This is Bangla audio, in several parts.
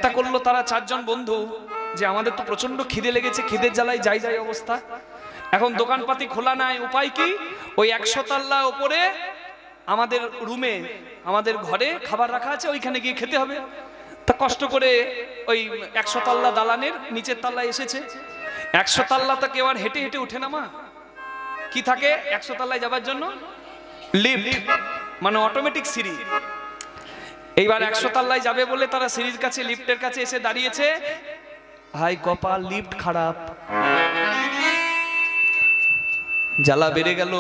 চিন্তা করলো তারা চারজন বন্ধু যে আমাদের তো প্রচন্ড খিদে লেগেছে, খিদের জ্বালায় যাই যাই অবস্থা, এখন দোকানপাতি খোলা নাই, উপায় কি? ওই 100 তলা উপরে আমাদের রুমে আমাদের ঘরে খাবার রাখা আছে, ওইখানে গিয়ে খেতে হবে। তা কষ্ট করে ওই 100 তলা দালানের নিচের তলায় এসেছে। 100 তলা তো কেউ আর হেঁটে হেঁটে উঠে না মা, কি থাকে 100 তলায় যাবার জন্য? লিফট, মানে অটোমেটিক সিঁড়ি। এইবার 100 তলায় যাবে বলে তারা সিঁড়ির কাছে, লিফটের কাছে এসে দাঁড়িয়েছে। হাই কপাল, লিফট খারাপ, জ্বালা বেড়ে গেল।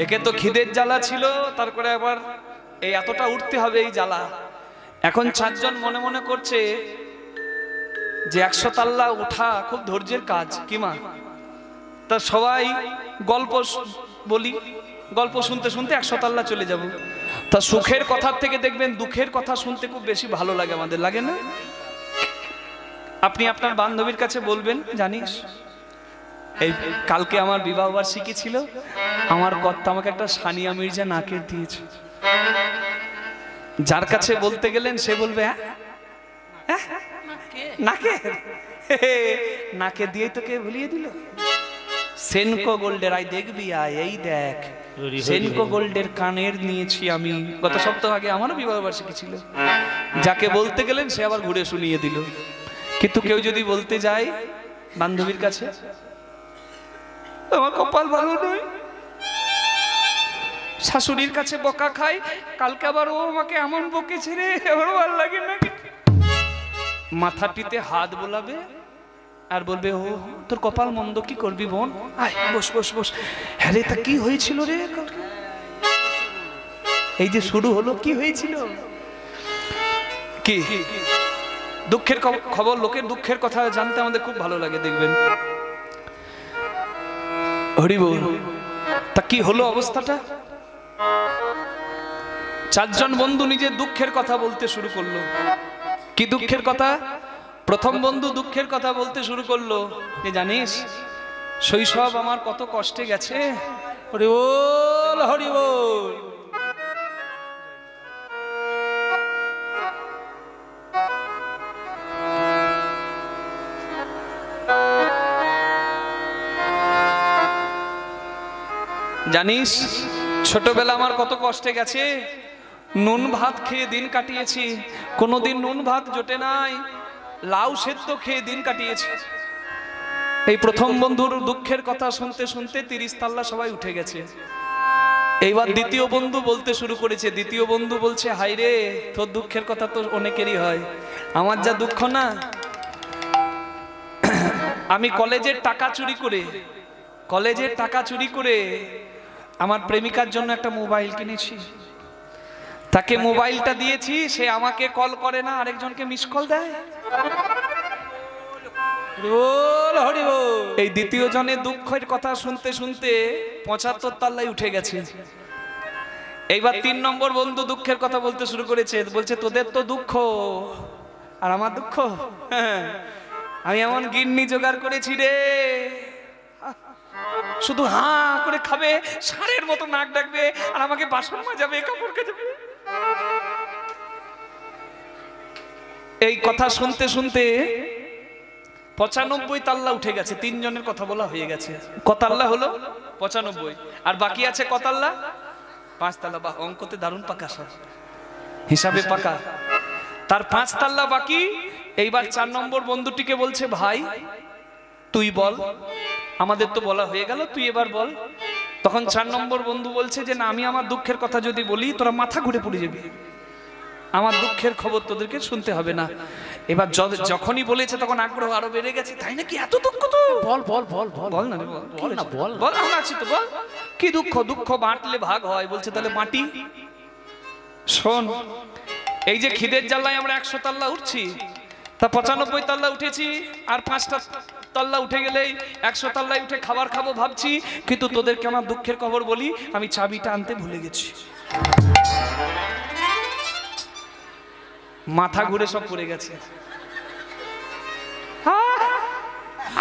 একে তো খিদের জ্বালা ছিল, তারপরে আবার এই এতটা উঠতে হবে এই জ্বালা। এখন চারজন মনে মনে করছে যে 100 তলা ওঠা খুব ধৈর্যের কাজ, কি মা? তা সবাই গল্প বলি, গল্প শুনতে শুনতে 100 তলা চলে যাব। তা সুখের কথার থেকে দেখবেন দুঃখের কথা শুনতে খুব বেশি ভালো লাগে, আমাদের লাগে না? আপনি আপনার বান্ধবীর কাছে বলবেন, জানিস এই কালকে আমার বিবাহ বার্ষিকী ছিল, আমার কর্তা আমাকে একটা সানিয়া মির্জা নাকের দিয়েছে। যার কাছে বলতে গেলেন সে বলবে নাকে দিয়ে তোকে ভুলিয়ে দিল। সেনকো গোল্ডের আই দেখবি আয়, এই দেখ সেনকো গোল্ডের কানের নিয়েছি আমি, গত সপ্তাহ আগে আমারও বিবাহ বার্ষিকী ছিল। যাকে বলতে গেলেন সে আবার ঘুরে শুনিয়ে দিল। কিন্তু কেউ যদি বলতে যায় বান্ধবীর কাছে, আমার কপাল ভালো নয়, শাশুড়ির কাছে বকা খাই, কালকে আবার ও আমাকে এমন বকেছে রে, আমার ভালো লাগে না, মাথাটিতে হাত বোলাবে আর বলবে, ও তোর কপাল মন্দ, কি করবি বোন, আয় বস বস বস। হ্যাঁ রে, তা কি হয়েছিল রে? এই যে শুরু হলো, কি হয়েছিল? কি দুঃখের খবর, লোকের দুঃখের কথা জানতে আমাদের খুব ভালো লাগে, দেখবেন। হরি বল। তা কি হলো অবস্থাটা? চারজন বন্ধু নিজের দুঃখের কথা বলতে শুরু করলো। কি দুঃখের কথা? প্রথম বন্ধু দুঃখের কথা বলতে শুরু করলো যে, জানিস শৈশব আমার কত কষ্টে গেছে। হরি বল, হরি বল। জানিস ছোটবেলা আমার কত কষ্টে গেছে, নুন ভাত খেয়ে দিন কাটিয়েছি, কোনোদিন নুন ভাত জোটে নাই, লাউ সেদ্ধ খেয়ে দিন কাটিয়েছি। এই প্রথম বন্ধুর দুঃখের কথা শুনতে শুনতে 30 তলা সবাই উঠে গেছে। এইবার দ্বিতীয় বন্ধু বলতে শুরু করেছে। দ্বিতীয় বন্ধু বলছে, হাই রে, তোর দুঃখের কথা তো অনেকেরই হয়, আমার যা দুঃখ না, আমি কলেজের টাকা চুরি করে আমার প্রেমিকার জন্য একটা মোবাইল কিনেছি, তাকে মোবাইলটা দিয়েছি, সে আমাকে কল করে না, আরেকজনকে মিস কল দেয়। এই দ্বিতীয় জনের দুঃখের কথা শুনতে শুনতে 75 তলায় উঠে গেছে। এইবার 3 নম্বর বন্ধু দুঃখের কথা বলতে শুরু করেছে। বলছে, তোদের তো দুঃখ আর আমার দুঃখ, আমি এমন গিন্নি জোগাড় করেছি রে, শুধু হাঁ করে খাবে, ষাঁড়ের মতো নাক ডাকবে, আর আমাকে বাসন মাজাবে, কাপড় কাচবে। এই কথা শুনতে শুনতে 95 তলা উঠে গেছে। 3 জনের কথা বলা হয়ে গেছে। কত তলা হলো? 95। আর বাকি আছে কত তলা? 5 তলা। বা অঙ্কতে দারুণ পাকা, সব হিসাবে পাকা। তার 5 তলা বাকি। এইবার 4 নম্বর বন্ধুটিকে বলছে, ভাই তুই বল, আমাদের তো বলা হয়ে গেল, তুই এবার বল। তখন 4 নম্বর বন্ধু বলছে যে, না, আমি আমার দুঃখের কথা যদি বলি তোরা মাথা ঘুরে পড়ে যাবি, আমার দুঃখের খবর তোদেরকে শুনতে হবে না। এবার যখনই বলেছে তখন আগ্রহ আরো বেড়ে গেছে। তাই নাকি? এত দুঃখ? তো বল বল বল বল না, বল না, বল বল, আমরা আছি তো, বল কি দুঃখ? দুঃখ বাঁটলে ভাগ হয়। বলছে, তাহলে বাঁটি। শোন, এই যে খিদের জ্বালায় আমরা 100 তলা উঠছি, তা 95 তলা উঠেছি, আর 5টা তলা উঠে গেলেই 100 তলায় উঠে খাবার খাবো ভাবছি, কিন্তু তোদেরকে আমার দুঃখের খবর বলি, আমি চাবিটা আনতে ভুলে গেছি। মাথা ঘুরে সব পড়ে গেছে।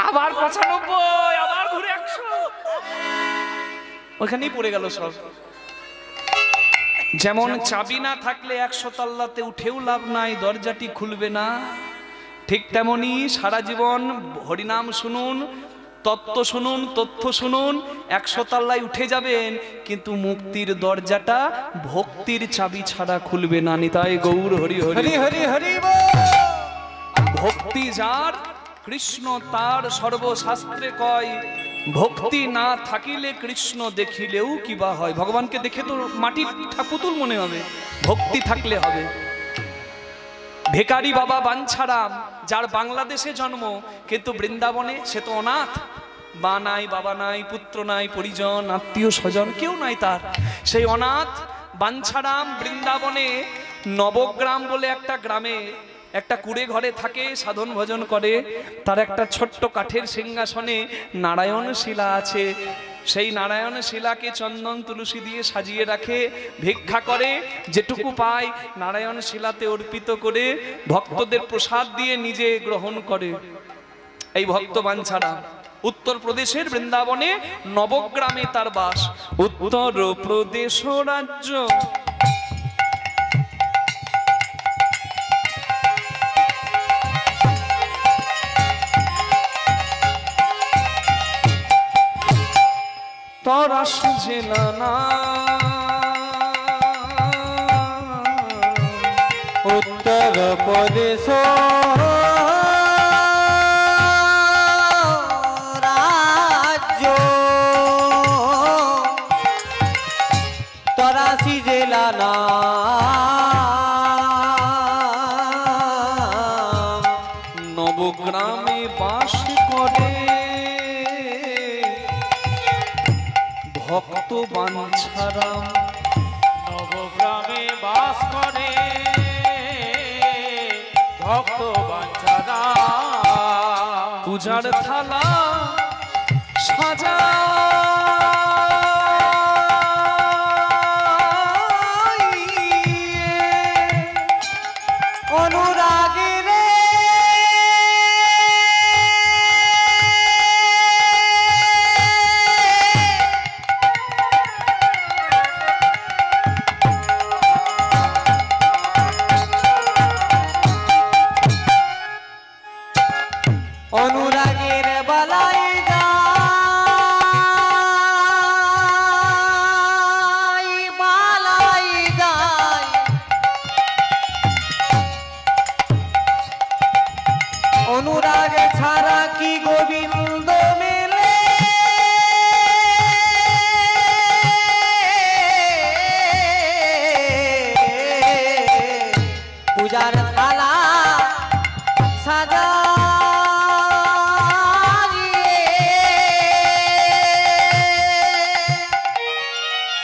আবার 95, আবার ঘুরে 100, ওইখানেই পড়ে গেল সব। যেমন চাবি না থাকলে 100 তল্লাতে উঠেও লাভ নাই, দরজাটি খুলবে না, ঠিক তেমনি সারা জীবন হরিনাম শুনুন, তত্ত্ব শুনুন, তথ্য শুনুন, 100 তল্লায় উঠে যাবেন, কিন্তু মুক্তির দরজাটা ভক্তির চাবি ছাড়া খুলবে না। নিতাই গৌর হরি হরি হরি হরি। ভক্তি যার কৃষ্ণ তার, সর্বশাস্ত্রে কয় ভক্তি না থাকিলে কৃষ্ণ দেখিলেও কিবা হয়। ভগবানকে দেখে তো মাটির পুতুল মনে হবে, ভক্তি থাকলে হবে। ভিখারি বাবা বাঞ্ছারাম, যার বাংলাদেশে জন্ম কিন্তু বৃন্দাবনে, সে তো অনাথ, মা নাই, বাবা নাই, পুত্র নাই, পরিজন আত্মীয় স্বজন কেউ নাই তার। সেই অনাথ বাঞ্ছারাম বৃন্দাবনে নবগ্রাম বলে একটা গ্রামে একটা কুড়ে ঘরে থাকে, সাধন ভজন করে। তার একটা ছোট্ট কাঠের সিংহাসনে নারায়ণ শিলা আছে। সেই নারায়ণ শিলাকে চন্দন তুলসী দিয়ে সাজিয়ে রাখে, ভিক্ষা করে, যেটুকু পায় নারায়ণ শিলাতে অর্পিত করে ভক্তদের প্রসাদ দিয়ে নিজে গ্রহণ করে। এই ভক্ত বাঞ্ছারাম উত্তরপ্রদেশের বৃন্দাবনে নবগ্রামে তার বাস। উত্তরপ্রদেশ রাজ্য তোরা সুঝেলা না, উত্তরপ্রদেশ রাজ্য তোরা সিজেলা না, নবগ্রামে বাস করে ভক্ত বাঞ্ছারাম। নবগ্রামে বাস করে ভক্ত বাঞ্ছারাম। পূজার থালা সাজা অনুরাগে রে অনুরাগের বালাই যাই, বালাই যাই, অনুরাগ ছাড়া কি গোবিন্দ মেলে, পূজার থালা সাজা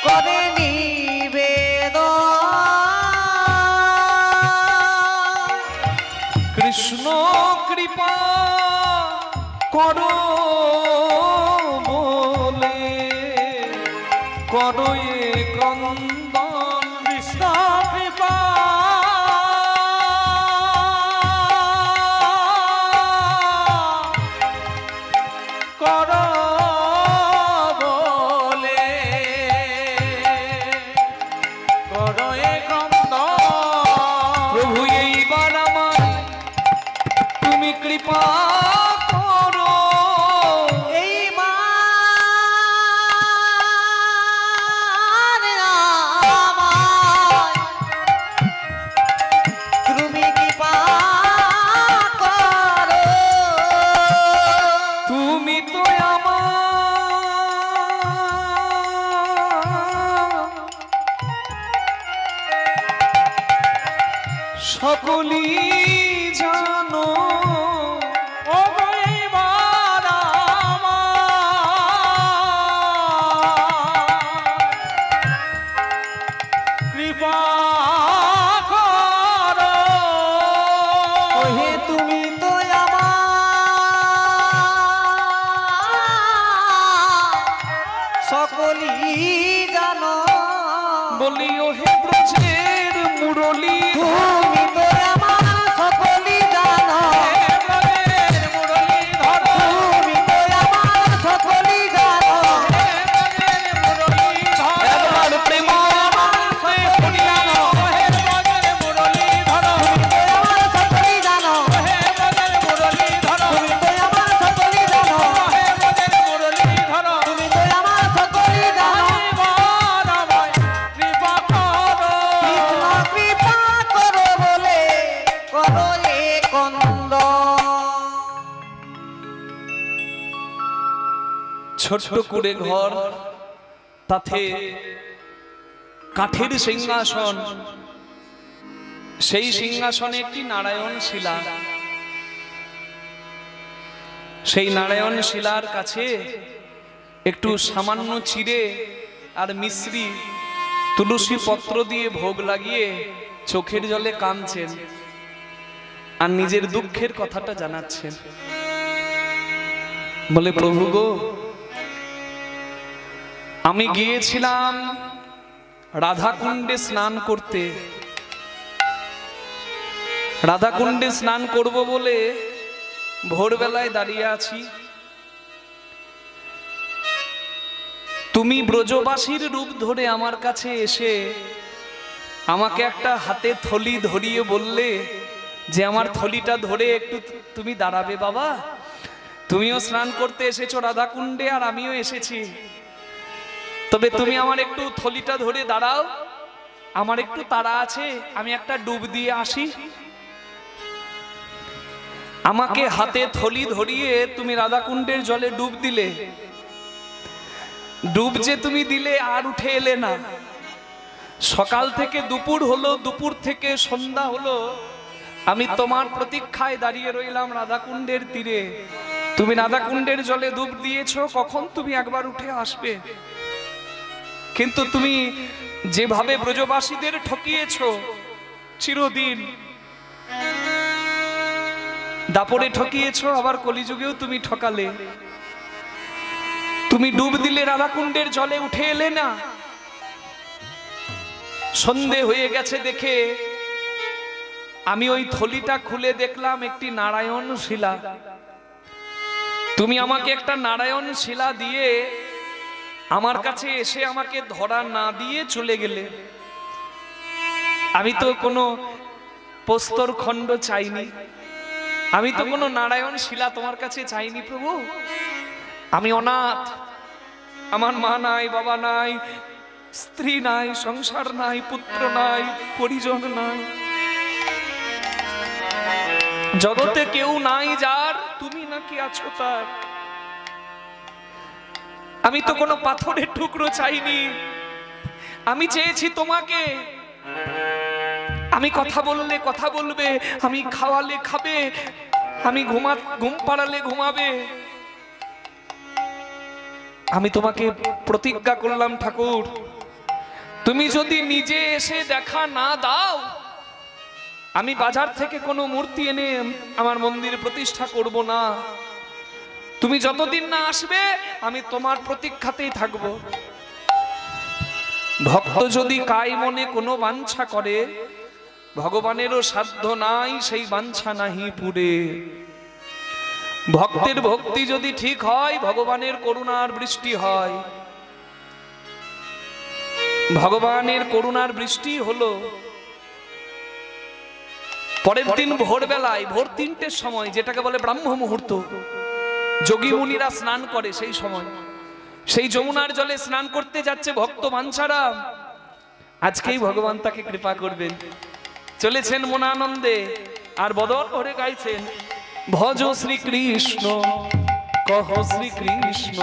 করে নিবেদন। কৃষ্ণ কৃপা করো বলে করো এ ক্রন্দন। কৃষ্ণ কৃপা করো বলে করো এ ক্রন্দন। প্রভু এইবার আমায় তুমি কৃপা করো, এইবার আমায় তুমি কৃপা করো। তুমি তো আমার সকলই জানো। ও এইবার আমায় কৃপা করো। ওহে তুমি তো আমার সকলই জানো। বলি ও হে ব্রজের মুরলী, তুমি তো আমার সকলই জানো। তুমি তো আমার সকলই জানো। একবার প্রেম করো এ কন্দ। ছোট্ট কুড়ে ঘর, তাতে কাঠের সিংহাসন, সেই সিংহাসনে একটি নারায়ণ শিলা। সেই নারায়ণ শিলার কাছে একটু সামান্য চিড়ে আর মিশ্রি তুলসী পত্র দিয়ে ভোগ লাগিয়ে চোখের জলে কাঁদছেন আর নিজের দুঃখের কথাটা জানাচ্ছেন। বলে, প্রভু গো, আমি গিয়েছিলাম রাধাকুণ্ডে স্নান করতে। রাধাকুণ্ডে স্নান করব বলে ভোরবেলায় দাঁড়িয়ে আছি। তুমি ব্রজবাসীর রূপ ধরে আমার কাছে এসে আমাকে একটা হাতে থলি ধরিয়ে বললে যে আমার থলিটা ধরে একটু তুমি দাঁড়াবে বাবা। তুমিও স্নান করতে এসেছো রাধাকুণ্ডে আর আমিও এসেছি, তবে তুমি আমার একটু থলিটা ধরে দাঁড়াও, আমার একটু তাড়া আছে, আমি একটা ডুব দিয়ে আসি। আমাকে হাতে থলি ধরিয়ে তুমি রাধাকুণ্ডের জলে ডুব দিলে। ডুব যে তুমি দিলে আর উঠে এলে না। সকাল থেকে দুপুর হলো, দুপুর থেকে সন্ধ্যা হলো, আমি তোমার প্রতীক্ষায় দাঁড়িয়ে রইলাম রাধাকুণ্ডের তীরে। তুমি রাধাকুণ্ডের জলে ডুব দিয়েছো, কখন তুমি একবার উঠে আসবে। কিন্তু তুমি যেভাবে ব্রজবাসীদের ঠকিয়েছো চিরদিন, দাপরে ঠকিয়েছো, আবার কলিযুগেও তুমি ঠকালে। তুমি ডুব দিলে রাধাকুণ্ডের জলে, উঠে এলে না। সন্ধে হয়ে গেছে দেখে আমি ওই থলিটা খুলে দেখলাম একটি নারায়ণ শিলা। তুমি আমাকে একটা নারায়ণ শিলা দিয়ে আমার কাছে এসে আমাকে ধরা না দিয়ে চলে গেলে। আমি তো কোনো প্রস্তর খণ্ড চাইনি, আমি তো কোনো নারায়ণ শিলা তোমার কাছে চাইনি প্রভু। আমি অনাথ, আমার মা নাই, বাবা নাই, স্ত্রী নাই, সংসার নাই, পুত্র নাই, পরিজন নাই, জগতে কেউ নাই যার তুমি নাকি আছো তার। আমি তো কোনো পাথরের টুকরো চাইনি, আমি চেয়েছি তোমাকে। আমি কথা বললে কথা বলবে, আমি খাওয়ালে খাবে, আমি ঘুম পাড়ালে ঘুমাবে। আমি তোমাকে প্রতিজ্ঞা করলাম ঠাকুর, তুমি যদি নিজে এসে দেখা না দাও, আমি বাজার থেকে কোনো মূর্তি এনে আমার মন্দিরে প্রতিষ্ঠা করব না। তুমি যতদিন না আসবে আমি তোমার প্রতীক্ষাতেই থাকব। ভক্ত যদি কায় মনে কোনো বাঞ্ছা করে, ভগবানেরও সাধ্য নাই সেই বাঞ্ছা নাহি পুরে। ভক্তের ভক্তি যদি ঠিক হয়, ভগবানের করুণার বৃষ্টি হয়। ভগবানের করুণার বৃষ্টি হলো পরের দিন ভোরবেলায়, ভোর 3টের সময়, যেটাকে বলে ব্রাহ্ম মুহূর্ত, যোগী মুনিরা স্নান করে সেই সময়। সেই যমুনার জলে স্নান করতে যাচ্ছে ভক্ত বাঞ্ছারা। আজকেই ভগবান তাকে কৃপা করবেন। চলেছেন মনানন্দে আর বদন ভরে গাইছেন, ভজ শ্রীকৃষ্ণ কহ শ্রীকৃষ্ণ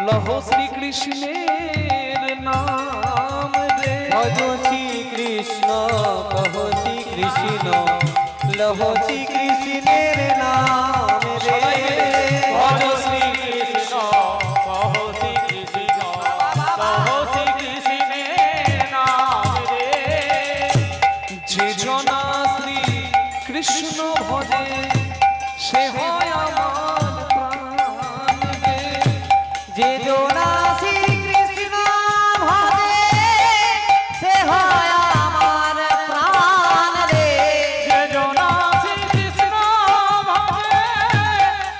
লহ শ্রীকৃষ্ণের নাম রে। ভজ শ্রীকৃষ্ণ কহ শ্রীকৃষ্ণ লহ শ্রীকৃষ্ণের নাম রে। ভজ শ্রীকৃষ্ণ কহ শ্রীকৃষ্ণ কহ শ্রীকৃষ্ণের নাম রে। যে জনা শ্রী কৃষ্ণ ভজে সে হয় আমার প্রাণ রে। যে জনা শ্রীকৃষ্ণ ভজে সে হয় আমার প্রাণ রে। যে জনা শ্রীকৃষ্ণ ভজে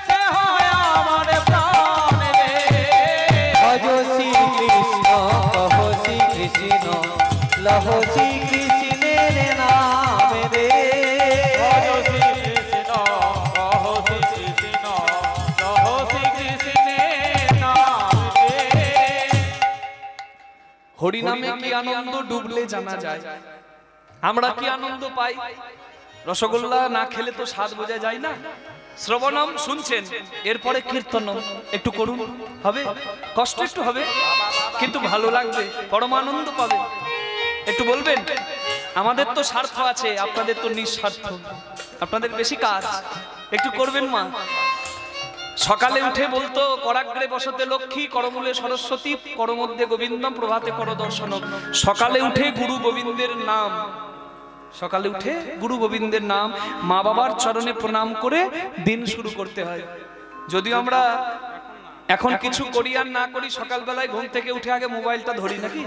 সে হয় আমার প্রাণ রে। ভজ শ্রীকৃষ্ণ কহ শ্রীকৃষ্ণ লহ শ্রীকৃষ্ণের নাম রে। ভজ শ্রীকৃষ্ণ কহ শ্রীকৃষ্ণ কহ শ্রীকৃষ্ণের নাম রে। হরিনামে কি আনন্দ ডুবলে জানা যায়। আমরা কি আনন্দ পাই? রসগোল্লা না খেলে তো স্বাদ বোঝা যায় না। শ্রবণম শুনছেন, এরপরে কীর্তনম একটু করুন, হবে কষ্ট একটু হবে কিন্তু ভালো লাগবে, পরমানন্দ পাবে। একটু বলবেন, আমাদের তো স্বার্থ আছে, আপনাদের তো নিঃস্বার্থ, আপনাদের বেশি কাজ, একটু করবেন মা। সকালে উঠে বলতো করাগ্রে বসতে লক্ষ্মী, করমূলে সরস্বতী, করমধ্যে গোবিন্দম, প্রভাতে কর দর্শনম। সকালে উঠে গুরু গোবিন্দের নাম, সকালে উঠে গুরু গোবিন্দের নাম, মা বাবার চরণে প্রণাম করে দিন শুরু করতে হয়। যদিও আমরা এখন কিছু করি আর না করি, সকালবেলায় ঘুম থেকে উঠে আগে মোবাইলটা ধরি নাকি।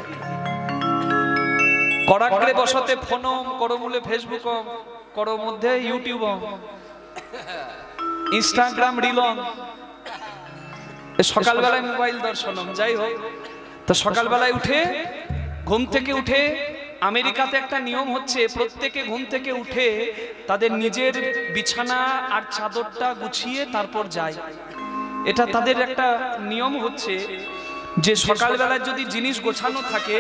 করাগ্রে বসতে ফোনম, করমূলে ফেসবুকম, কর মধ্যে ইউটিউবম, ইনস্টাগ্রাম রিলম, সকালবেলায় মোবাইল দর্শনম। যাই হোক, তো সকালবেলায় উঠে ঘুম থেকে উঠে আমেরিকাতে একটা নিয়ম হচ্ছে, প্রত্যেকে ঘুম থেকে উঠে তাদের নিজের বিছানা আর চাদরটা গুছিয়ে তারপর যায়। এটা তাদের একটা নিয়ম হচ্ছে যে সকালবেলায় যদি জিনিস গোছানো থাকে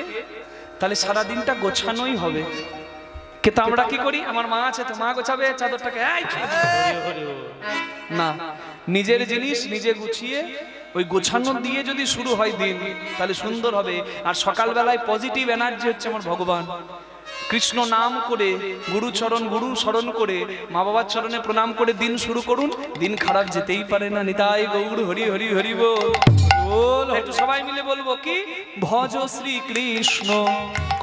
তাহলে সারা দিনটা গোছানোই হবে। কিন্তু আমরা কি করি, আমার মা আছে তো মা গোছাবে চাদরটাকে, না, নিজের জিনিস নিজে গুছিয়ে ওই গোছানো দিয়ে যদি শুরু হয় দিন তাহলে সুন্দর হবে। আর সকালবেলায় পজিটিভ এনার্জি হচ্ছে আমার ভগবান, কৃষ্ণ নাম করে গুরু স্মরণ করে মা বাবার চরণে প্রণাম করে দিন শুরু করুন, দিন খারাপ যেতেই পারে না। নিতাই গৌর হরি হরি হরি বল। একটু সবাই মিলে বলবো কি, ভজ শ্রী কৃষ্ণ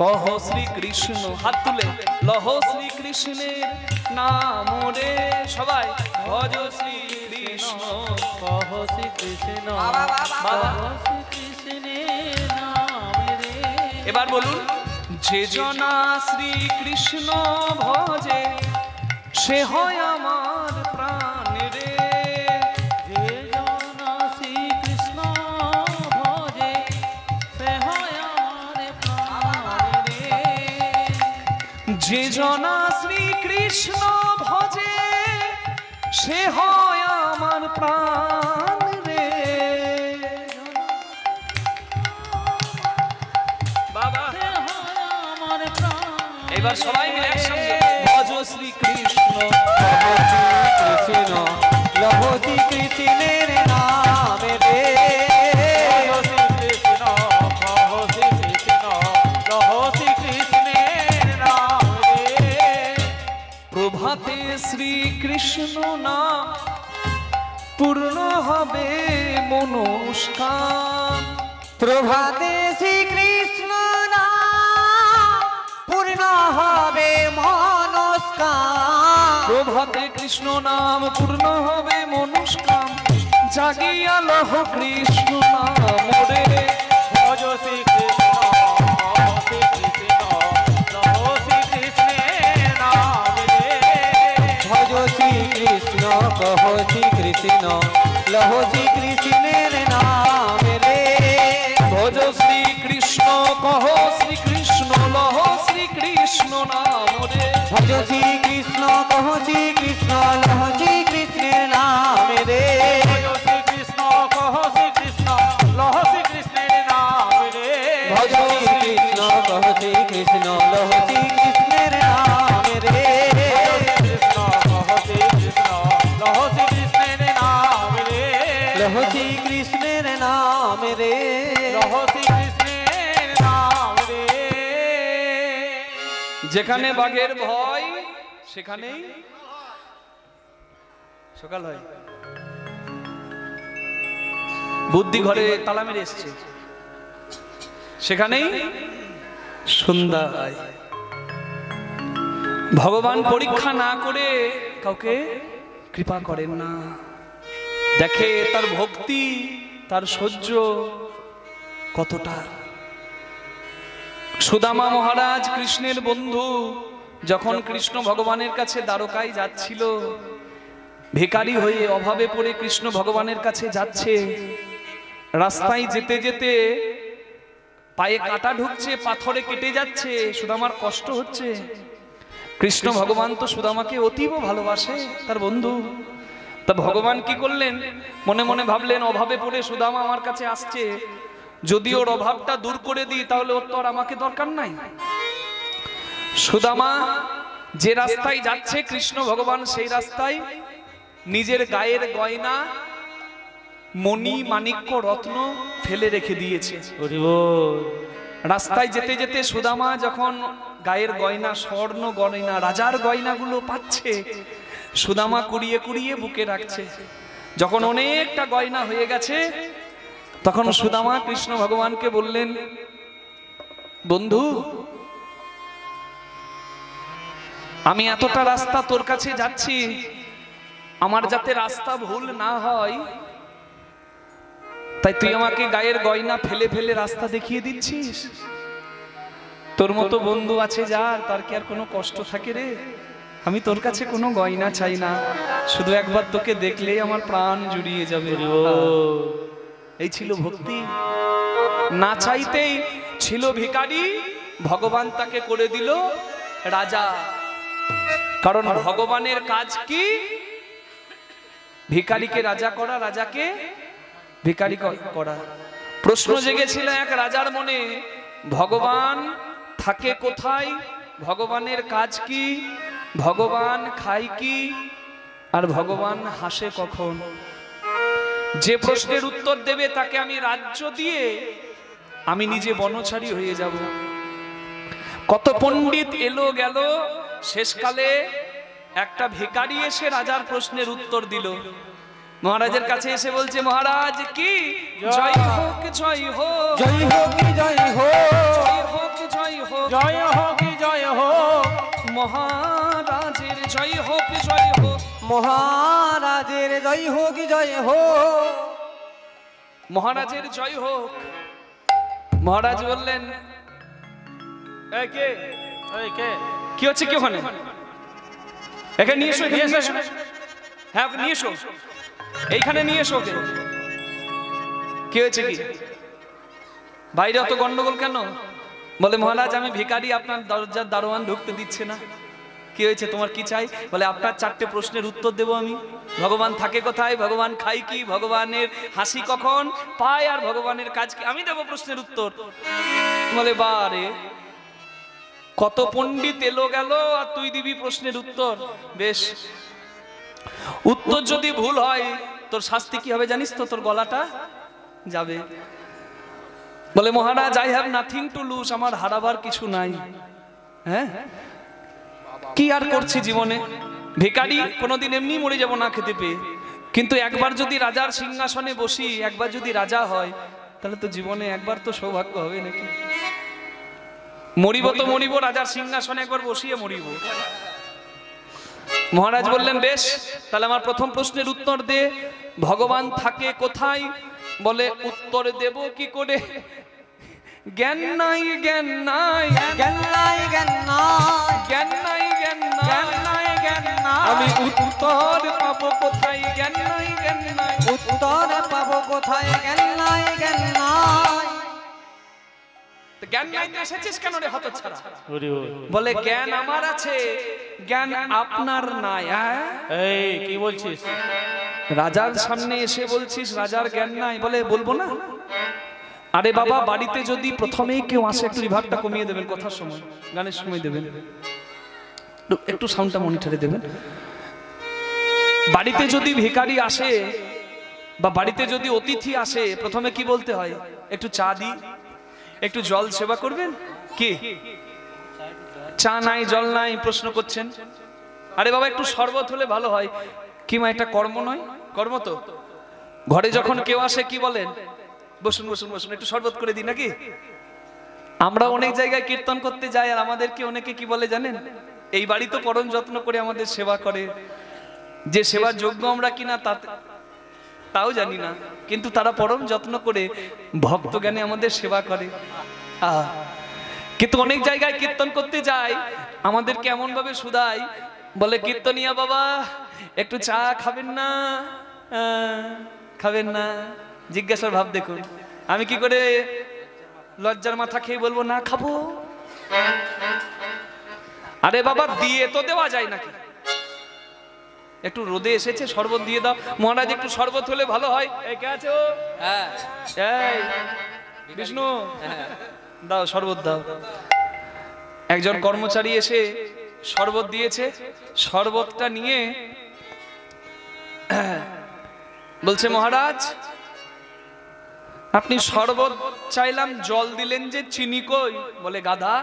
কহ শ্রী কৃষ্ণ, হাত তুলে লহ শ্রী কৃষ্ণের নাম রে, সবাই ভজ শ্রী কৃষ্ণ কহ শ্রী কৃষ্ণ, কহ শ্রী কৃষ্ণের নাম রে। এবার বলুন, যে জনা শ্রী কৃষ্ণ ভজে সে হয় আমার প্রাণ রে। যে জনা শ্রী কৃষ্ণ ভজে সে হয় আমার প্রাণ রে। যে জনা শ্রী কৃষ্ণ ভজে সে হয় আমার প্রাণ রে। বাবা, সে হয় আমার প্রাণ। এবার সবাই মিলে একসঙ্গে ভজ শ্রী কৃষ্ণ কৃষ্ণ লহ শ্রী কৃষ্ণের নাম রে। কহ শ্রী কৃষ্ণ, কহ শ্রী কৃষ্ণ, কহ শ্রী কৃষ্ণের নাম রে। প্রভাতে শ্রী কৃষ্ণ নাম পূর্ণ হবে মনস্কাম। প্রভাতে শ্রীকৃষ্ণ নাম পূর্ণ হবে মনস্কাম। প্রভাতে কৃষ্ণ নাম পূর্ণ হবে মনস্কাম, জাগিয়া লহ কৃষ্ণ নাম রে। ভজ শ্রী কৃষ্ণ, কহ শ্রী কৃষ্ণ, কহ শ্রী কৃষ্ণের নাম রে। ভজ শ্রীকৃষ্ণ কহ শ্রীকৃষ্ণ লহ শ্রীকৃষ্ণের নাম রে। ভজ শ্রী কৃষ্ণ কহ শ্রী কৃষ্ণ লহ শ্রী কৃষ্ণ নাম রে। ভজ শ্রীকৃষ্ণ কহ শ্রীকৃষ্ণ লহ শ্রীকৃষ্ণের নাম রে। ভজ শ্রী কৃষ্ণ, কহ শ্রী কৃষ্ণ, লহ শ্রী কৃষ্ণের নাম রে। ভজ শ্রীকৃষ্ণ কহ শ্রীকৃষ্ণ লহ শ্রীকৃষ্ণের নাম রে। কৃষ্ণ, কহ শ্রী কৃষ্ণ, লহ শ্রী কৃষ্ণের নাম রে। লহ শ্রীকৃষ্ণের নাম রে। লহ শ্রী কৃষ্ণের নাম রে। যেখানে বাঘের ভয় সেখানেই সকাল হয়। বুদ্ধি ঘরে তালা মেরে এসছে, সেখানেই সন্ধ্যা হয়। ভগবান পরীক্ষা না করে কাউকে কৃপা করেন না, দেখে তার ভক্তি তার সহ্য কতটা। সুদামা মহারাজ কৃষ্ণের বন্ধু, যখন কৃষ্ণ ভগবানের কাছে দ্বারকায় যাচ্ছিল, ভিখারি হয়ে অভাবে পড়ে কৃষ্ণ ভগবানের কাছে যাচ্ছে, রাস্তায় যেতে যেতে পায়ে কাঁটা ঢুকছে, পাথরে কেটে যাচ্ছে, সুদামার কষ্ট হচ্ছে। কৃষ্ণ ভগবান তো সুদামাকে অতীব ভালোবাসে, তার বন্ধু। তা ভগবান কি করলেন, মনে মনে ভাবলেন অভাবে পড়ে সুদামা আমার কাছে আসছে, যদি ওর অভাবটা দূর করে দিই তাহলে ওর তো আর আমাকে দরকার নাই। সুদামা যে রাস্তায় যাচ্ছে কৃষ্ণ ভগবান সেই রাস্তায় নিজের গায়ের গয়না মণি মাণিক্য রত্ন ফেলে রেখে দিয়েছে। রাস্তায় যেতে যেতে সুদামা যখন গায়ের গয়না স্বর্ণ গয়না রাজার গয়নাগুলো পাচ্ছে, সুদামা কুড়িয়ে কুড়িয়ে বুকে রাখছে। যখন অনেকটা গয়না হয়ে গেছে তখন সুদামা কৃষ্ণ ভগবানকে বললেন, বন্ধু আমি এতটা রাস্তা তোর কাছে যাচ্ছি, আমার যাতে রাস্তা ভুল না হয় তাই তুই আমাকে গায়ের গয়না ফেলে ফেলে রাস্তা দেখিয়ে দিচ্ছিস? তোর মতো বন্ধু আছে যার, তার কি আর কোনো কষ্ট থাকে রে? আমি তোর কাছে কোনো গয়না চাই না, শুধু একবার তোকে দেখলেই আমার প্রাণ জুড়িয়ে যাবে। এই ছিল ভক্তি। না চাইতেই ছিল ভিখারি, ভগবান তাকে করে দিল রাজা। কারণ ভগবানের কাজ কি? ভিখারিকে রাজা করা, রাজাকে ভিখারি করা। প্রশ্ন জেগেছিল এক রাজার মনে, ভগবান থাকে কোথায়, ভগবানের কাজ কি, ভগবান খায় কি, আর ভগবান হাসে কখন? যে প্রশ্নের উত্তর দেবে তাকে আমি রাজ্য দিয়ে আমি নিজে বনচারী হয়ে যাব। কত পণ্ডিত এলো গেল, শেষকালে একটা ভিখারি এসে রাজার প্রশ্নের উত্তর দিল। মহারাজের কাছে এসে বলছে, মহারাজ কি জয় হোক, জয় হোক, জয় হোক জয় হোক, জয় হোক, জয় হোক, জয় হোক জয় হোক, মহারাজের জয় হোক, জয় হোক, মহারাজের জয় হোক জয় হোক, মহারাজের জয় হোক। মহারাজ বললেন, এই কে, এই কে, কি হচ্ছে কি ওখানে? এখানে নিয়ে এসো, নিয়ে এসো। হ্যাঁ নিয়ে এসো, এইখানে নিয়ে এসো। কি হয়েছে কি? বাইরে অত গন্ডগোল কেন? বলে মহারাজ আমি ভিখারি, আপনার দরজার দারোয়ান ঢুকতে দিচ্ছে না। কি হয়েছে, তোমার কি চাই? বলে আপনার 4টে প্রশ্নের উত্তর দেব আমি। ভগবান থাকে কোথায়, ভগবান খায় কি, ভগবানের হাসি কখন পায়, আর ভগবানের কাজ কি, আমি দেব প্রশ্নের উত্তর। বলে বারে, কত পণ্ডিত এলো গেল আর তুই দিবি প্রশ্নের উত্তর? বেশ, উত্তর যদি ভুল হয় তোর শাস্তি কি হবে জানিস তো? তোর গলাটা যাবে। বলে মহারাজ I have nothing to lose, আমার হারাবার কিছু নাই। হ্যাঁ কি আর করছি জীবনে? ভিখারি, কোনোদিন এমনি মরে যাব না খেতে পেয়ে, কিন্তু একবার যদি রাজার সিংহাসনে বসি, একবার যদি রাজা হয়, তাহলে তো জীবনে একবার তো সৌভাগ্য হবে নাকি? মরিব তো মরিব, রাজার সিংহাসনে একবার বসিয়ে মরিব। মহারাজ বললেন বেশ, তাহলে আমার প্রথম প্রশ্নের উত্তর দে, ভগবান থাকে কোথায়? বলে উত্তর দেব কি করে, জ্ঞান নাই, জ্ঞান নাই, জ্ঞান নাই, জ্ঞান নাই, জ্ঞান নাই, জ্ঞান জ্ঞান নাই, নাই, জ্ঞান নাই, আমি উত্তর পাবো কোথায়? জ্ঞান নাই, জ্ঞান নাই, উত্তর পাবো কোথায়? জ্ঞান নাই, জ্ঞান নাই। জ্ঞান নাই তো এসেছিস কেন রে হতচ্ছাড়া? হরি বল। বলে জ্ঞান আমার আছে, জ্ঞান আপনার নাই। এই কি বলছিস? রাজার সামনে এসে বলছিস রাজার জ্ঞান নাই? বলে বলবো না। আরে বাবা, বাড়িতে যদি প্রথমেই কেউ আসে, একটু রিভার্বটা কমিয়ে দেবেন, কথার সময় গানের সময় দেবেন, একটু সাউন্ডটা মনিটরে দেবেন। বাড়িতে যদি ভিখারি আসে বা বাড়িতে যদি অতিথি আসে, প্রথমে কি বলতে হয়? একটু চা দি, একটু জল সেবা করবেন। কি চা নাই, জল নাই, প্রশ্ন করছেন? আরে বাবা একটু শরবত হলে ভালো হয়। কি মা, এটা কর্ম নয়? কর্ম তো। ঘরে যখন কেউ আসে কি বলেন? বসুন বসুন বসুন, একটু শরবত করে দিই নাকি? আমরা অনেক জায়গায় কীর্তন করতে যাই আর আমাদেরকে অনেকে কি বলে জানেন? এই বাড়ি তো পরম যত্ন করে আমাদের সেবা করে, যে সেবার যোগ্য আমরা কিনা তাও জানি না, কিন্তু তারা পরম যত্ন করে ভক্ত জ্ঞানে আমাদের সেবা করে। কিন্তু অনেক জায়গায় কীর্তন করতে যাই, আমাদেরকে এমন ভাবে শুধাই, বলে কীর্তনিয়া বাবা একটু চা খাবেন না? খাবেন না? জিজ্ঞাসার ভাব দেখুন। আমি কি করে লজ্জার মাথা খেয়ে বলবো না খাবো? আরে বাবা দিয়ে তো দেওয়া যায় নাকি? একটু রোদে এসেছে, শরবত দিয়ে দাও। মহারাজ একটু শরবত হলে ভালো হয়। এই কে আছো? হ্যাঁ এই বিষ্ণু, দাও শরবত দাও। একজন কর্মচারী এসে শরবত দিয়েছে, শরবতটা নিয়ে বলছে মহারাজ আপনি শরবত চাইলাম, জল দিলেন যে, চিনি কই? বলে গাধা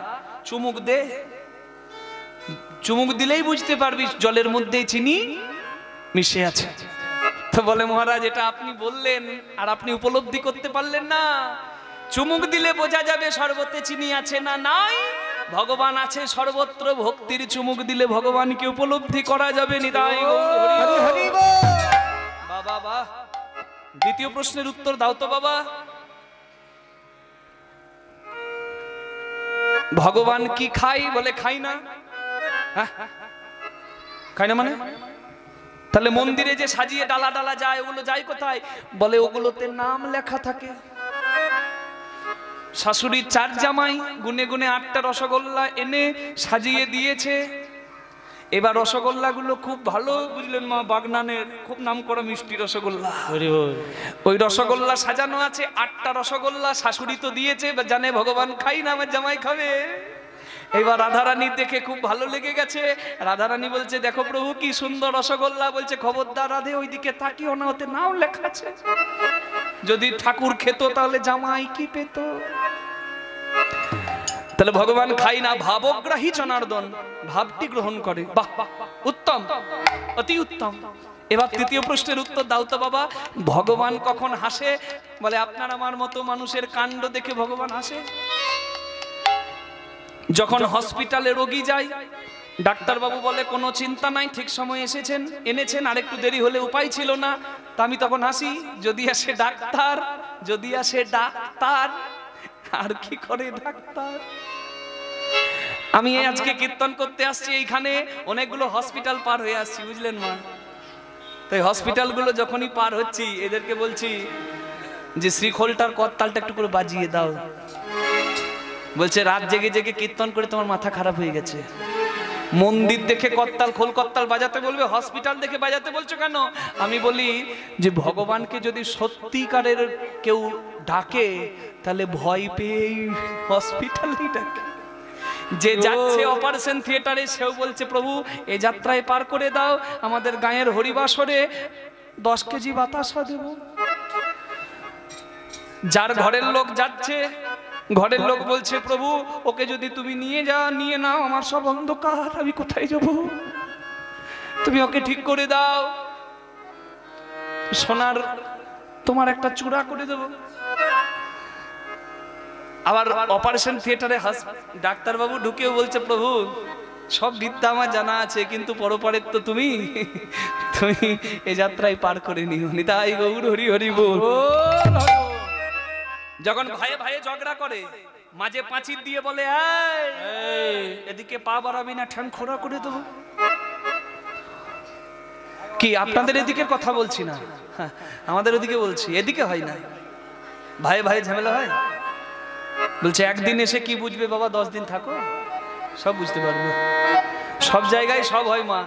চুমুক দে, চুমুক দিলেই বুঝতে পারবি জলের মধ্যে চিনি মিশে আছে। তো বলে মহারাজ এটা আপনি বললেন আর আপনি উপলব্ধি করতে পারলেন না। চুমুক দিলে বোঝা যাবে শরবতে চিনি আছে না নাই। ভগবান আছে সর্বত্র, ভক্তির চুমুক দিলে ভগবানকে উপলব্ধি করা যাবে। নিতাই বাবা বাহ। দ্বিতীয় প্রশ্নের উত্তর দাও তো বাবা। ভগবান কি খাই? বলে খাই না। খাই না মানে? তাহলে মন্দিরে যে সাজিয়ে ডালা ডালা যায় ওগুলো যায় কোথায়? বলে ওগুলোতে নাম লেখা থাকে। শাশুড়ির 4 জামাই গুনে গুনে 8টা রসগোল্লা এনে সাজিয়ে দিয়েছে। এবার রসগোল্লা গুলো খুব ভালো, বুঝলেন মা, বাগনানের খুব নাম করা মিষ্টি রসগোল্লা। ওই রসগোল্লা সাজানো আছে, 8টা রসগোল্লা শাশুড়ি তো দিয়েছে, জানে ভগবান খাই না, আমার জামাই খাবে। এবার রাধারানী দেখে খুব ভালো লেগে গেছে। রাধারানী বলছে দেখো প্রভু কি সুন্দর রসগোল্লা। বলছে খবরদার রাধে ওইদিকে তাকিও না, ওতে নাও লেখা আছে। যদি ঠাকুর খেত তাহলে জামাই কি পেত? তাহলে ভগবান খাই না, ভাবগ্রাহী জনার্দন, ভাবটি গ্রহণ করে। বাহ, উত্তম, অতি উত্তম। এবার তৃতীয় প্রশ্নের উত্তর দাও তো বাবা। ভগবান কখন হাসে? বলে আপনার আমার মতো মানুষের কাণ্ড দেখে ভগবান হাসে। যখন হসপিটালে রোগী যায়, ডাক্তারবাবু বলে কোনো চিন্তা নাই, ঠিক সময় এসেছেন, এনেছেন, আর একটু দেরি হলে উপায় ছিল না। তা আমি তখন হাসি। যদি আসে ডাক্তার, যদি আসে ডাক্তার, আর কি করে ডাক্তার? আমি আজকে কীর্তন করতে আসছি, এইখানে অনেকগুলো হসপিটাল পার হয়ে আসছি, বুঝলেন মা। তাই হসপিটালগুলো যখনই পার হচ্ছি এদেরকে বলছি যে শ্রীখোলটার করতালটা একটু করে বাজিয়ে দাও। বলছে রাত জেগে জেগে কীর্তন করে তোমার মাথা খারাপ হয়ে গেছে। মন্দির দেখে করতাল, খোল করতাল বাজাতে বলবে, হসপিটাল দেখে বাজাতে বলছো কেন? আমি বলি যে ভগবানকে যদি সত্যিকারের কেউ ডাকে তাহলে ভয় পেয়ে হসপিটালেই ডাকে। যে যাচ্ছে অপারেশন থিয়েটারে সেও বলছে প্রভু এই যাত্রায় পার করে দাও, আমাদের গায়ের হরিবাসরে 10 কেজি বাতাসা দেব। যার ঘরের লোক যাচ্ছে, ঘরের লোক বলছে প্রভু ওকে যদি তুমি নিয়ে নাও, আমার সব অন্ধকার, আমি কোথায় যাব? তুমি ওকে ঠিক করে দাও, সোনার তোমার একটা চূড়া করে দেব। আবার অপারেশন থিয়েটারে ডাক্তারবাবু ঢুকেও বলছে প্রভু সব বিদ্যা আমার জানা আছে, কিন্তু পরপারের তো তুমি এই যাত্রায় পার করে নিও। নিতাই গৌর হরি হরি বল। যখন ভাইয়ে ভাইয়ে ঝগড়া করে, মাঝে পাঁচির দিয়ে বলে এদিকে পা বাড়াবি না, ঠ্যাং খোড়া করে দেবো। কি আপনাদের এদিকের কথা বলছি না, আমাদের ওদিকে বলছি। এদিকে হয় না, ভাইয়ে ভাইয়ে ঝামেলা হয়। বলছে একদিন এসে কি বুঝবে বাবা, 10 দিন থাকো, সব বুঝতে পারবে। সব জায়গায় সব হয় মা।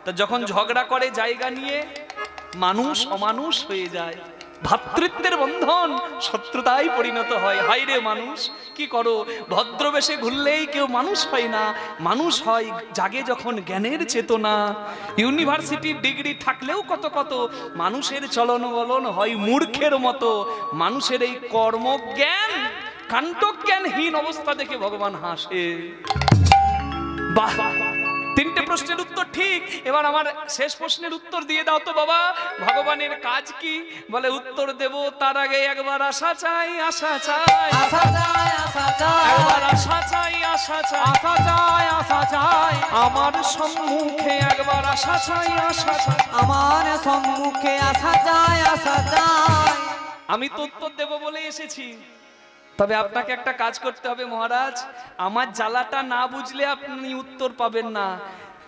তা যখন ঝগড়া করে জায়গা নিয়ে, মানুষ অমানুষ হয়ে যায়। ভাতৃত্বের বন্ধন শত্রুতায় পরিণত হয়। হায় রে মানুষ, কি করো? ভদ্রবেশে ঘুরলেই কেউ মানুষ হয় না। মানুষ হয় জাগে যখন জ্ঞানের চেতনা। ইউনিভার্সিটির ডিগ্রি থাকলেও কত কত মানুষের চলন বলন হয় মূর্খের মতো। মানুষের এই কর্মজ্ঞান, কাণ্ডজ্ঞানহীন অবস্থা দেখে ভগবান হাসে। বাহ, 3টে প্রশ্নের উত্তর ঠিক। এবার আমার শেষ প্রশ্নের উত্তর দিয়ে দাও তো বাবা। ভগবানের কাজ কি? বলে উত্তর দেব তার আগে একবার আশা চাই, আশা চাই, আশা চাই, আশা চাই, একবার আশা চাই, আশা চাই, আশা চাই, আশা চাই, আমার সম্মুখে একবার আশা চাই, আশা চাই, আমার সম্মুখে আশা চাই, আশা চাই। আমি তো উত্তর দেব বলে এসেছি, তবে আপনাকে একটা কাজ করতে হবে মহারাজ। আমার জ্বালাটা না বুঝলে আপনি উত্তর পাবেন না।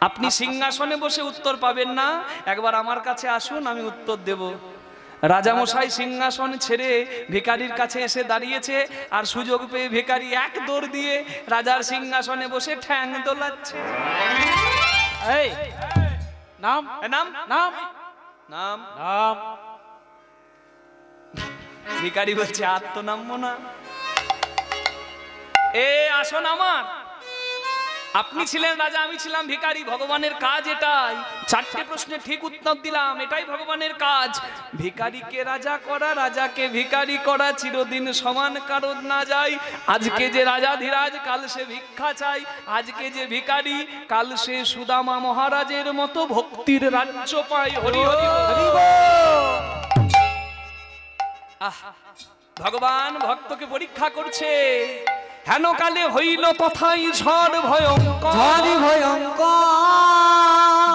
আপনি সিংহাসনে বসে উত্তর পাবেন না, একবার আমার কাছে আসুন, আমি উত্তর দেব। রাজামশাই সিংহাসন ছেড়ে ভিখারির কাছে এসে দাঁড়িয়েছে, আর সুযোগ পেয়ে ভিখারি এক দৌড় দিয়ে রাজার সিংহাসনে বসে ঠ্যাং দোলাচ্ছে। এই নাম নাম নাম নাম নাম। ভিখারি বলছে আর তো নামবো না। এ আসন আমার, আপনি ছিলেন রাজা, আমি ছিলাম ভিখারি, ভগবানের কাজ এটাই। চারটে প্রশ্নের ঠিক উত্তর দিলাম, এটাই ভগবানের কাজ। ভিখারিকে রাজা করা, রাজাকে ভিখারি করা, চিরদিন সমান কারণ না যায়। আজকে যে রাজাধিরাজ, কাল সে ভিক্ষা চাই। আজকে যে ভিখারি, কাল সে সুদামা মহারাজের মতো ভক্তির রাজ্য পায়। হরি হরি হরি বল। ভগবান ভক্তকে পরীক্ষা করছে। হেন কালে হইল তথাই ঝড় ভয়ঙ্কর, ঝড় ভয়ঙ্কর,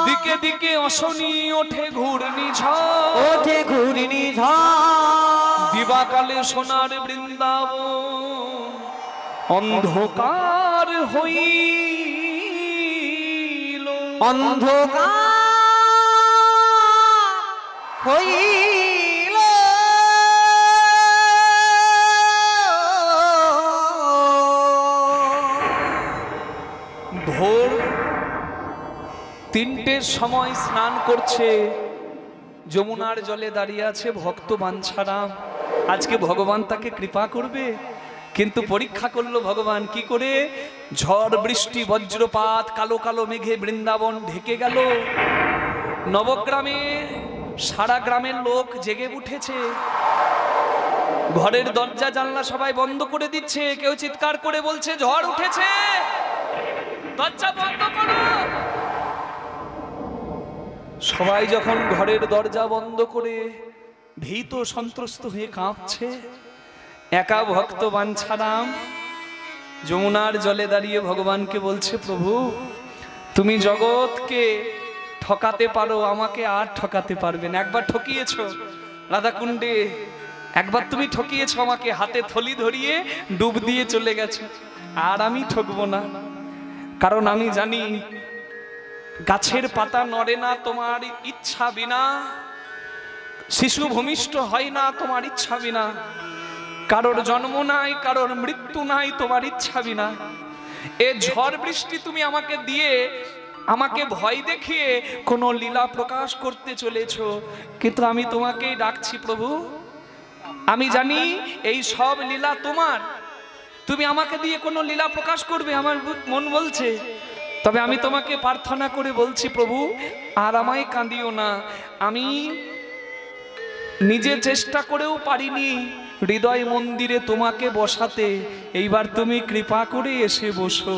দিকে দিকে অশনি ওঠে ঘূর্ণিঝড়, ওঠে ঘূর্ণিঝড়, দিবাকালে সোনার বৃন্দাবন অন্ধকার হইল, অন্ধকার হইল। ভোর 3টের সময় স্নান করছে, যমুনার জলে দাঁড়িয়ে আছে ভক্ত বাঞ্ছারাম। আজকে ভগবান তাকে কৃপা করবে, কিন্তু পরীক্ষা করলো ভগবান কি করে। ঝড় বৃষ্টি বজ্রপাত, কালো কালো মেঘে বৃন্দাবন ঢেকে গেল। নবগ্রামে সারা গ্রামের লোক জেগে উঠেছে, ঘরের দরজা জানলা সবাই বন্ধ করে দিচ্ছে। কেউ চিৎকার করে বলছে ঝড় উঠেছে, দরজা বন্ধ করো। সবাই যখন ঘরের দরজা বন্ধ করে ভীত সন্ত্রস্ত হয়ে কাঁপছে, একা ভক্ত বাঞ্ছারাম যমুনার জলে দাঁড়িয়ে ভগবানকে বলছে, প্রভু তুমি জগৎকে ঠকাতে পারো, আমাকে আর ঠকাতে পারবে না। একবার ঠকিয়েছো রাধাকুণ্ডে, একবার তুমি ঠকিয়েছো আমাকে, হাতে থলি ধরিয়ে ডুব দিয়ে চলে গেছো। আর আমি ঠকবো না, কারণ আমি জানি গাছের পাতা নড়ে না তোমার ইচ্ছা বিনা, শিশু ভূমিষ্ঠ হয় না তোমার ইচ্ছা বিনা, কারোর জন্ম নাই, কারোর মৃত্যু নাই তোমার ইচ্ছা বিনা। এ ঝড় বৃষ্টি তুমি আমাকে দিয়ে, আমাকে ভয় দেখিয়ে কোনো লীলা প্রকাশ করতে চলেছো, কিন্তু আমি তোমাকেই ডাকছি প্রভু। আমি জানি এই সব লীলা তোমার, তুমি আমাকে দিয়ে কোনো লীলা প্রকাশ করবে আমার মন বলছে। তবে আমি তোমাকে প্রার্থনা করে বলছি প্রভু, আর আমায় কাঁদিও না। আমি নিজে চেষ্টা করেও পারিনি হৃদয় মন্দিরে তোমাকে বসাতে, এইবার তুমি কৃপা করে এসে বসো।